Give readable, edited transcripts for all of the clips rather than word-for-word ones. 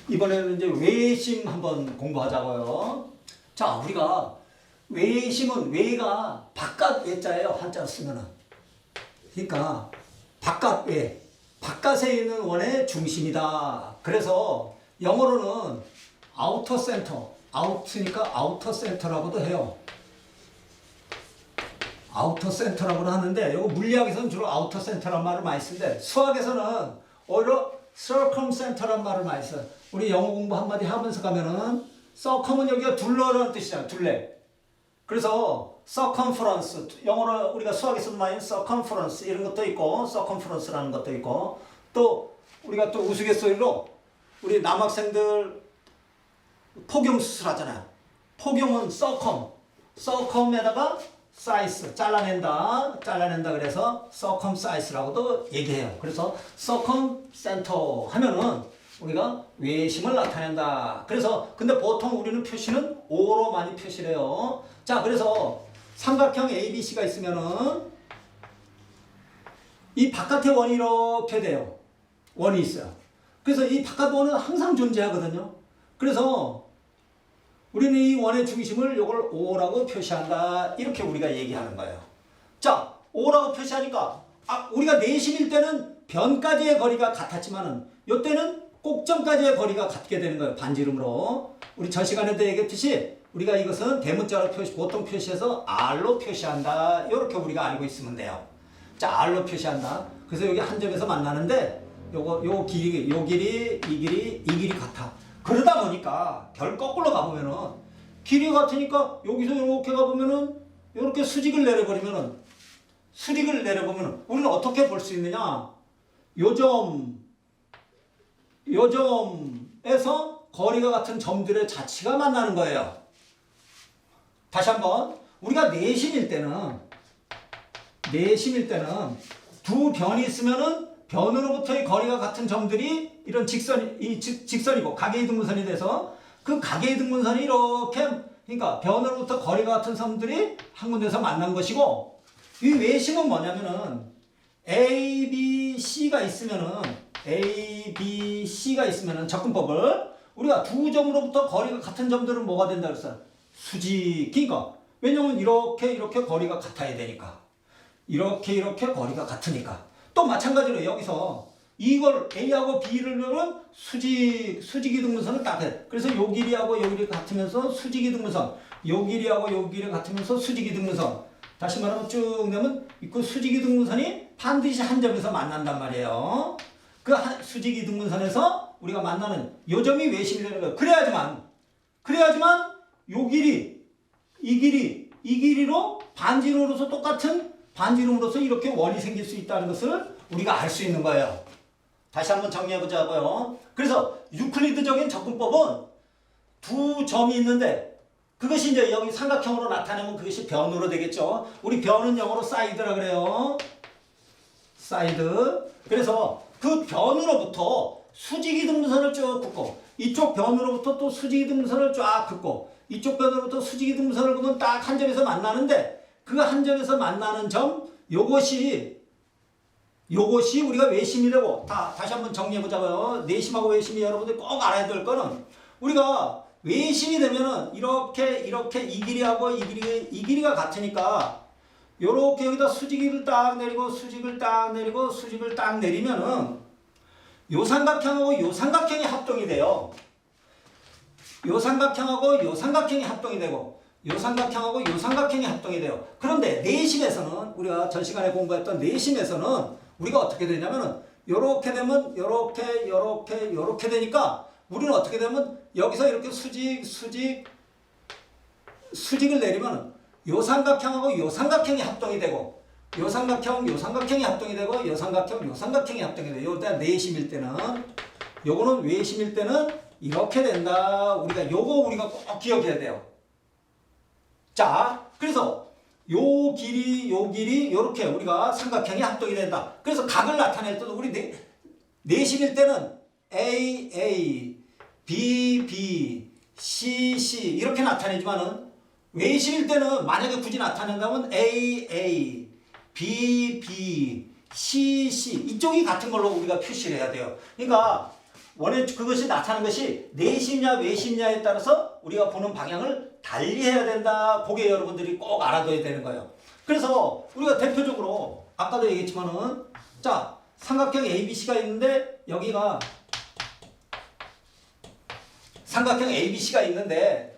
이번에는 이제 외심 한번 공부하자고요. 자, 우리가 외심은 외가 바깥 외자예요. 한자로 쓰면은. 그러니까 바깥 외, 바깥에 있는 원의 중심이다. 그래서 영어로는 아우터 센터, 아우트니까 아우터 센터라고도 해요. 아우터 센터라고 하는데 이거 물리학에서는 주로 아우터 센터란 말을 많이 쓰는데 수학에서는 오히려 circumcenter란 말을 많이 써요. 우리 영어 공부 한마디 하면서 가면은 circum은 여기가 둘러라는 뜻이잖아요. 둘레. 그래서 circumference, 영어로 우리가 수학에서도 많이 circumference 이런 것도 있고 circumference라는 것도 있고 또 우리가 또 우스갯소리로 우리 남학생들 포경 수술하잖아요. 포경은 circum에다가 size, 잘라낸다 그래서 circumcise라고도 얘기해요. 그래서 circumcenter 하면은 우리가 외심을 나타낸다. 그래서 근데 보통 우리는 표시는 O로 많이 표시를 해요. 자, 그래서 삼각형 ABC가 있으면은 이 바깥에 원이 이렇게 돼요. 원이 있어요. 그래서 이 바깥 원은 항상 존재하거든요. 그래서 우리는 이 원의 중심을 이걸 O라고 표시한다. 이렇게 우리가 얘기하는 거예요. 자, O라고 표시하니까 우리가 내심일 때는 변까지의 거리가 같았지만은 이때는 꼭점까지의 거리가 같게 되는 거예요. 반지름으로. 우리 전 시간에도 얘기했듯이 우리가 이것은 대문자로 보통 표시해서 R로 표시한다. 이렇게 우리가 알고 있으면 돼요. 자, R로 표시한다. 그래서 여기 한 점에서 만나는데 요 길이, 이 길이 같아. 그러다 보니까 별 거꾸로 가보면은 길이 같으니까 여기서 이렇게 가보면은 이렇게 수직을 내려보면은 우리는 어떻게 볼 수 있느냐? 요 점에서 거리가 같은 점들의 자치가 만나는 거예요. 다시 한번 우리가 내심일 때는 두 변이 있으면은 변으로부터의 거리가 같은 점들이 이런 직선이고 가계이등분선이 돼서 그 가계이등분선이 이렇게 그러니까 변으로부터 거리가 같은 점들이 한 군데서 만난 것이고 이 외심은 뭐냐면은 A, B, C가 있으면은 접근법을 우리가 두 점으로부터 거리가 같은 점들은 뭐가 된다 그랬어요? 수직. 그러니까 왜냐면 이렇게 거리가 같아야 되니까. 이렇게 거리가 같으니까. 또 마찬가지로 여기서 이걸 A하고 B를 넣으면 수직이등분선을 딱 해. 그래서 요 길이하고 요 길이 같으면서 수직이등분선. 요 길이하고 요 길이 같으면서 수직이등분선. 다시 말하면 쭉 내면 그 수직이등분선이 반드시 한 점에서 만난단 말이에요. 그 수직이등분선에서 우리가 만나는 요 점이 외심이 되는 거예요. 그래야지만 요 길이, 이 길이로 반지름으로서 똑같은 반지름으로서 이렇게 원이 생길 수 있다는 것을 우리가 알 수 있는 거예요. 다시 한번 정리해보자고요. 그래서 유클리드적인 접근법은 두 점이 있는데 그것이 이제 여기 삼각형으로 나타내면 그것이 변으로 되겠죠. 우리 변은 영어로 사이드라 그래요. 사이드. 그래서 그 변으로부터 수직이등분선을 쭉 긋고 이쪽 변으로부터 또 수직이등분선을 쫙 긋고 이쪽 변으로부터 수직이등분선을 긋으면 딱 한 점에서 만나는데 그 한 점에서 만나는 점 요것이 우리가 외심이 되고 다시 한번 정리해보자고요. 내심하고 외심이 여러분들 꼭 알아야 될 거는 우리가 외심이 되면은 이렇게 이 길이하고 이 길이가 같으니까 요렇게 여기다 수직을 딱 내리고 수직을 딱 내리면은 요 삼각형하고 요 삼각형이 합동이 돼요. 요 삼각형하고 요 삼각형이 합동이 되고 요 삼각형하고 요 삼각형이 합동이 돼요. 그런데 내심에서는 우리가 전 시간에 공부했던 내심에서는 우리가 어떻게 되냐면은 요렇게 되면 요렇게 되니까 우리는 어떻게 되면 여기서 이렇게 수직을 내리면 요 삼각형하고 요 삼각형이 합동이 되고 요 삼각형이 합동이 되고 요 삼각형이 합동이 돼요. 요때 내심일 때는 요거는 외심일 때는 이렇게 된다. 우리가 꼭 기억해야 돼요. 자, 그래서 요 길이 요렇게 우리가 삼각형이 합동이 된다. 그래서 각을 나타낼 때도 우리 내심일 때는 A, B, C 이렇게 나타내지만은 외심일 때는 만약에 굳이 나타낸다면 A, B, C 이쪽이 같은 걸로 우리가 표시를 해야 돼요. 그러니까 그것이 나타나는 것이 내심이냐 외심이냐에 따라서 우리가 보는 방향을 달리해야 된다. 그게 여러분들이 꼭 알아둬야 되는 거예요. 그래서 우리가 대표적으로 아까도 얘기했지만은 자 삼각형 ABC가 있는데 여기가 삼각형 ABC가 있는데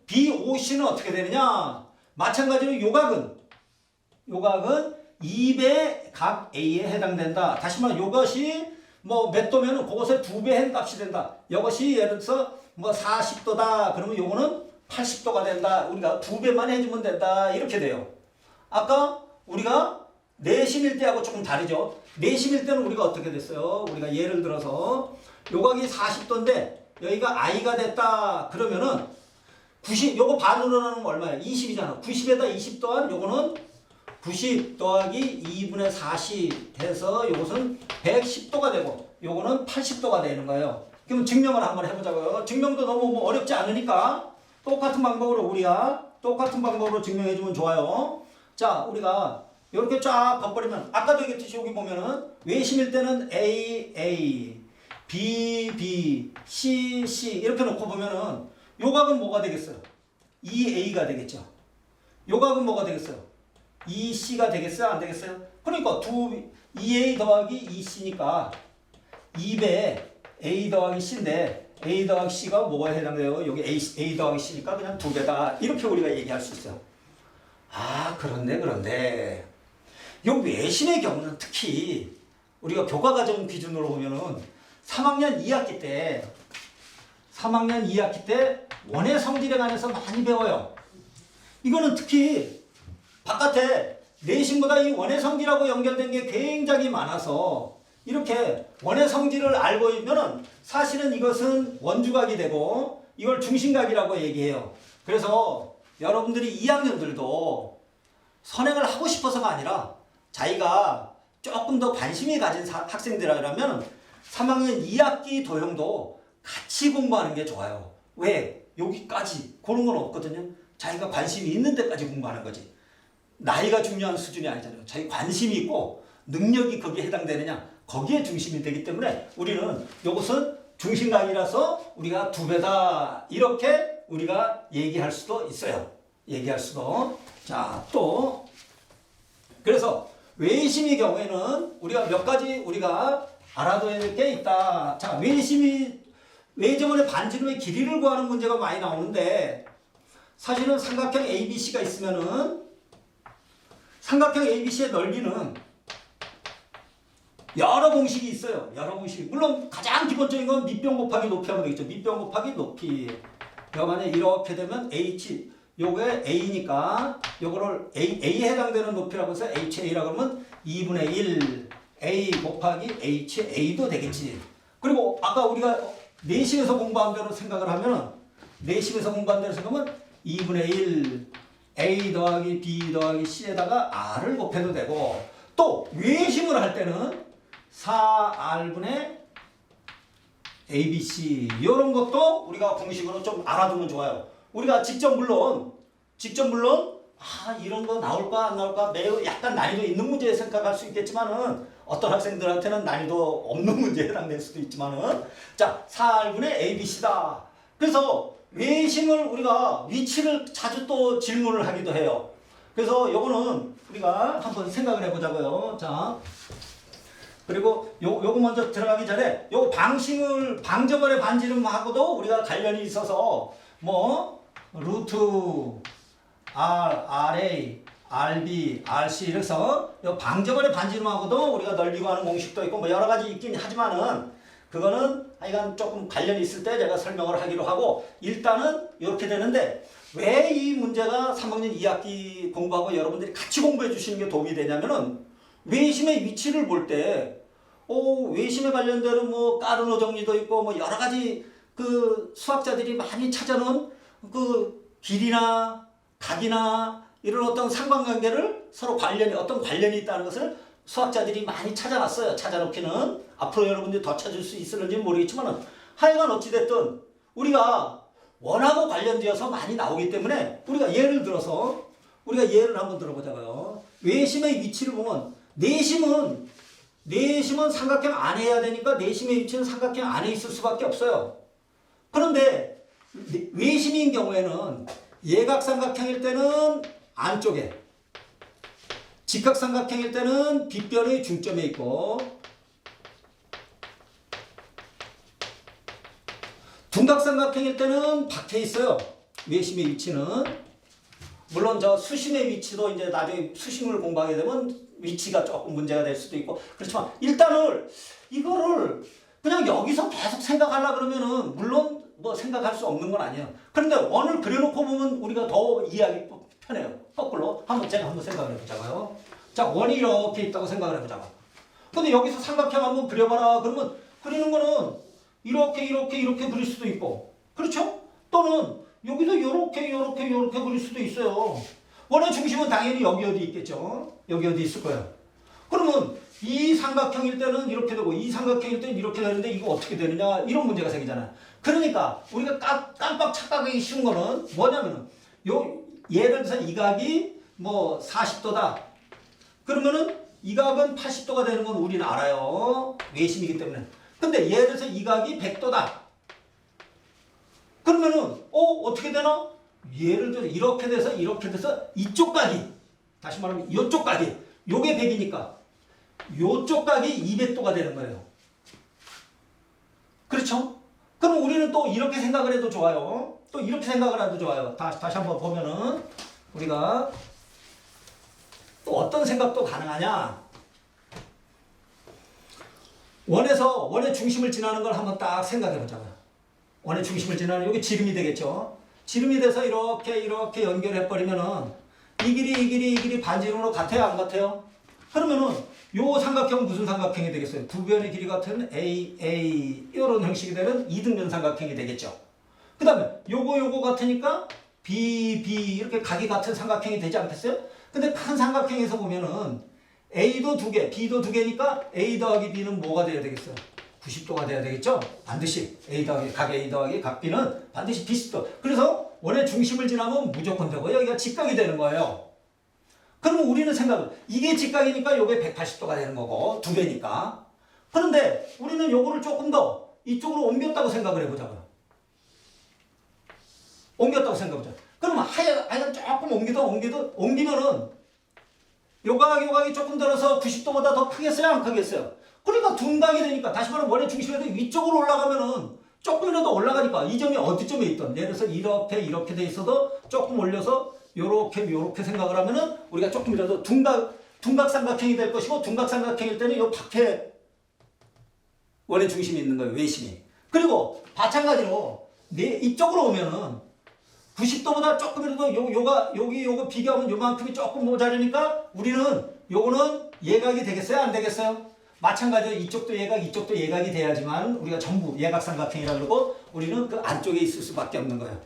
BOC는 어떻게 되느냐? 마찬가지로 요각은 2배 각 A에 해당된다. 다시 말해 요것이 뭐 몇 도면은 그것의 2배 한 값이 된다. 이것이 예를 들어서 뭐 40도다. 그러면 요거는 80도가 된다. 우리가 2배만 해주면 된다. 이렇게 돼요. 아까 우리가 내심일 때하고 조금 다르죠. 내심일 때는 우리가 어떻게 됐어요? 우리가 예를 들어서 요각이 40도인데 여기가 I가 됐다. 그러면은 90, 요거 반으로 나누면 얼마야? 20이잖아. 90에다 20 더한 요거는 90 더하기 2분의 40 해서 요것은 110도가 되고 요거는 80도가 되는 거예요. 그럼 증명을 한번 해보자고요. 증명도 너무 뭐 어렵지 않으니까 똑같은 방법으로 증명해주면 좋아요. 자, 우리가 이렇게 쫙 겉버리면 아까도 얘기했듯이 여기 보면은 외심일 때는 A, B, C 이렇게 놓고 보면은 요각은 뭐가 되겠어요? 2A가 되겠죠. 요각은 뭐가 되겠어요? 2C가 되겠어요? 안 되겠어요? 그러니까 2A 더하기 2C니까 2배 A 더하기 C인데 A 더하기 C가 뭐가 해당돼요? 여기 A 더하기 C니까 그냥 2배다. 이렇게 우리가 얘기할 수 있어요. 아, 그런데 요 외심의 경우는 특히 우리가 교과과정 기준으로 보면은 3학년 2학기 때 원의 성질에 관해서 많이 배워요. 이거는 특히 바깥에 내심보다 이 원의 성질하고 연결된 게 굉장히 많아서 이렇게 원의 성질을 알고 있면은 사실은 이것은 원주각이 되고 이걸 중심각이라고 얘기해요. 그래서 여러분들이 2학년들도 선행을 하고 싶어서가 아니라 자기가 조금 더 관심이 가진 학생들이라면 3학년 2학기 도형도 같이 공부하는 게 좋아요. 왜? 여기까지 그런 건 없거든요. 자기가 관심이 있는 데까지 공부하는 거지. 나이가 중요한 수준이 아니잖아요. 자기 관심이 있고 능력이 거기에 해당되느냐 거기에 중심이 되기 때문에 우리는 이것은 중심각이라서 우리가 2배다 이렇게 우리가 얘기할 수도 있어요. 자, 또 그래서 외심의 경우에는 우리가 몇 가지 우리가 알아둬야 될 게 있다. 자, 외점원의 반지름의 길이를 구하는 문제가 많이 나오는데 사실은 삼각형 ABC가 있으면은 삼각형 ABC의 넓이는 여러 공식이 있어요. 물론 가장 기본적인 건 밑변 곱하기 높이 하면 되겠죠. 밑변 곱하기 높이. 만약에 이렇게 되면 H, 요게 A니까 요거를 A에 해당되는 높이라고 해서 HA라고 하면 2분의 1 A 곱하기 HA도 되겠지. 그리고 아까 우리가 내심에서 공부한 대로 생각을 하면은 2분의 1 A 더하기 B 더하기 C에다가 R을 곱해도 되고 또 외심을 할 때는 4R분의 ABC 이런 것도 우리가 공식으로 좀 알아두면 좋아요. 우리가 직접 물론 이런 거 나올까 안 나올까 매우 약간 난이도 있는 문제에 생각할 수 있겠지만은 어떤 학생들한테는 난이도 없는 문제에 해당될 수도 있지만은 자 4R분의 ABC다. 그래서 외심을 우리가 위치를 자주 또 질문을 하기도 해요. 그래서 요거는 우리가 한번 생각을 해보자고요. 자, 그리고 요거 먼저 들어가기 전에 요 방정원의 반지름하고도 우리가 관련이 있어서 뭐 루트 RA, RB, RC 이래서 요 방정원의 반지름하고도 우리가 넓이 구하는 공식도 있고 뭐 여러 가지 있긴 하지만은 그거는 하여간 조금 관련이 있을 때 제가 설명을 하기로 하고 일단은 이렇게 되는데 왜 이 문제가 3학년 2학기 공부하고 여러분들이 같이 공부해 주시는 게 도움이 되냐면은 외심의 위치를 볼 때 외심에 관련되는 뭐 까르노 정리도 있고 뭐 여러 가지 그 수학자들이 많이 찾아놓은 그 길이나 각이나 이런 어떤 상관관계를 서로 어떤 관련이 있다는 것을 수학자들이 많이 찾아놨어요. 찾아놓기는 앞으로 여러분들이 더 찾을 수 있을는지 모르겠지만 하여간 어찌됐든 우리가 원하고 관련되어서 많이 나오기 때문에 우리가 예를 한번 들어보자고요. 외심의 위치를 보면 내심은 삼각형 안에 해야 되니까 내심의 위치는 삼각형 안에 있을 수밖에 없어요. 그런데 외심인 경우에는 예각삼각형일 때는 안쪽에, 직각삼각형일 때는 빗변의 중점에 있고, 둔각삼각형일 때는 밖에 있어요. 외심의 위치는. 물론 저 수심의 위치도 이제 나중에 수심을 공부하게 되면 위치가 조금 문제가 될 수도 있고, 그렇지만 일단은 이거를 그냥 여기서 계속 생각하려 그러면은 물론 뭐 생각할 수 없는 건 아니에요. 그런데 원을 그려놓고 보면 우리가 더 이해하기 편해요. 거꾸로 제가 한번 생각을 해보자고요. 자, 원이 이렇게 있다고 생각을 해보자고. 근데 여기서 삼각형 한번 그려봐라 그러면 그리는 거는 이렇게 그릴 수도 있고, 그렇죠? 또는 여기서 이렇게 그릴 수도 있어요. 원의 중심은 당연히 여기 어디 있겠죠? 여기 어디 있을 거예요. 그러면 이 삼각형일 때는 이렇게 되고 이 삼각형일 때는 이렇게 되는데 이거 어떻게 되느냐, 이런 문제가 생기잖아요. 그러니까 우리가 깜빡 착각하기 쉬운 거는 뭐냐면은 예를 들어서 이 각이 뭐 40도다. 그러면은 이 각은 80도가 되는 건 우리는 알아요. 외심이기 때문에. 근데 예를 들어서 이 각이 100도다. 그러면은 어떻게 되나? 예를 들어서 이렇게 돼서 이쪽 각이, 다시 말하면 이쪽 각이, 요게 100이니까 요쪽 각이 200도가 되는 거예요. 그렇죠? 그럼 우리는 또 이렇게 생각을 해도 좋아요. 또 이렇게 생각을 해도 좋아요. 다시 한번 보면은 우리가 또 어떤 생각도 가능하냐? 원의 중심을 지나는 걸 한번 딱 생각해 보자고요. 원의 중심을 지나는 여기 지름이 되겠죠. 지름이 돼서 이렇게 연결해 버리면은 이 길이 반지름으로 같아요, 안 같아요? 그러면은 요 삼각형은 무슨 삼각형이 되겠어요? 두 변의 길이 같은 A 이런 형식이 되는 이등변 삼각형이 되겠죠. 그 다음에 요거 같으니까 B 이렇게 각이 같은 삼각형이 되지 않겠어요? 근데 큰 삼각형에서 보면은 A도 두 개, B도 두 개니까 A 더하기 B는 뭐가 돼야 되겠어요? 90도가 돼야 되겠죠? 반드시 각 A 더하기 각 B는 반드시 90도. 그래서 원의 중심을 지나면 무조건 되고 여기가 직각이 되는 거예요. 그러면 우리는 생각을, 이게 직각이니까 요게 180도가 되는 거고 두 배니까. 그런데 우리는 요거를 조금 더 이쪽으로 옮겼다고 생각을 해보자고요. 옮겼다고 생각해보자. 그러면 하여간 조금 옮기면은 요 각이 조금 들어서 90도보다 더 크겠어요, 안 크겠어요? 그러니까 둔각이 되니까, 다시 말하면 원의 중심에서 위쪽으로 올라가면은 조금이라도 올라가니까 이 점이 어디쯤에 있던, 예를 들어서 이렇게 돼 있어도 조금 올려서 요렇게 생각을 하면은 우리가 조금이라도 둔각 삼각형이 될 것이고, 둔각 삼각형일 때는 요 밖에 원의 중심이 있는 거예요, 외심이. 그리고 마찬가지로 이쪽으로 오면은 90도보다 조금이라도 요거 비교하면 요만큼이 조금 모자르니까 우리는 요거는 예각이 되겠어요, 안 되겠어요? 마찬가지로 이쪽도 예각이 돼야지만 우리가 전부 예각삼각형이라 그러고 우리는 그 안쪽에 있을 수밖에 없는 거예요.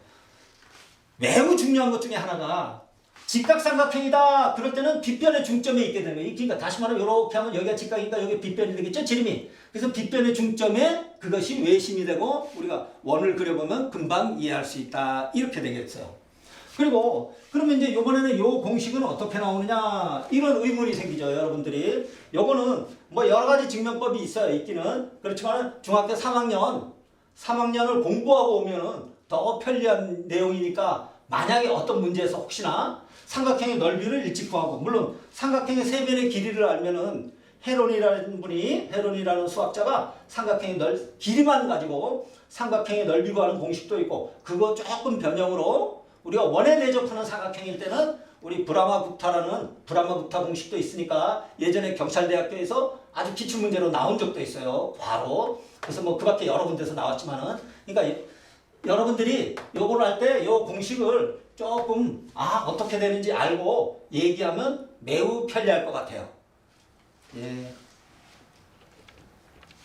매우 중요한 것 중에 하나가 직각삼각형이다. 그럴 때는 빗변의 중점에 있게 되는 거예요. 그러니까 다시 말하면 이렇게 하면 여기가 직각이니까 여기 빗변이 되겠죠, 지름이. 그래서 빗변의 중점에 그것이 외심이 되고 우리가 원을 그려보면 금방 이해할 수 있다. 이렇게 되겠어요. 그리고 그러면 이제 이번에는 요 공식은 어떻게 나오느냐, 이런 의문이 생기죠, 여러분들이. 요거는 뭐 여러 가지 증명법이 있어요, 있기는. 그렇지만 중학교 3학년을 공부하고 오면은 더 편리한 내용이니까 만약에 어떤 문제에서 혹시나 삼각형의 넓이를 일찍 구하고, 물론 삼각형의 세 변의 길이를 알면은 헤론이라는 수학자가 삼각형의 길이만 가지고 삼각형의 넓이 구하는 공식도 있고, 그거 조금 변형으로 우리가 원에 대적하는 삼각형일 때는 우리 브라마구타 공식도 있으니까 예전에 경찰대학교에서 아주 기출문제로 나온 적도 있어요. 바로. 그래서 뭐 그 밖에 여러 군데서 나왔지만은, 그러니까 여러분들이 요걸 할 때 요 공식을 조금 어떻게 되는지 알고 얘기하면 매우 편리할 것 같아요. 예.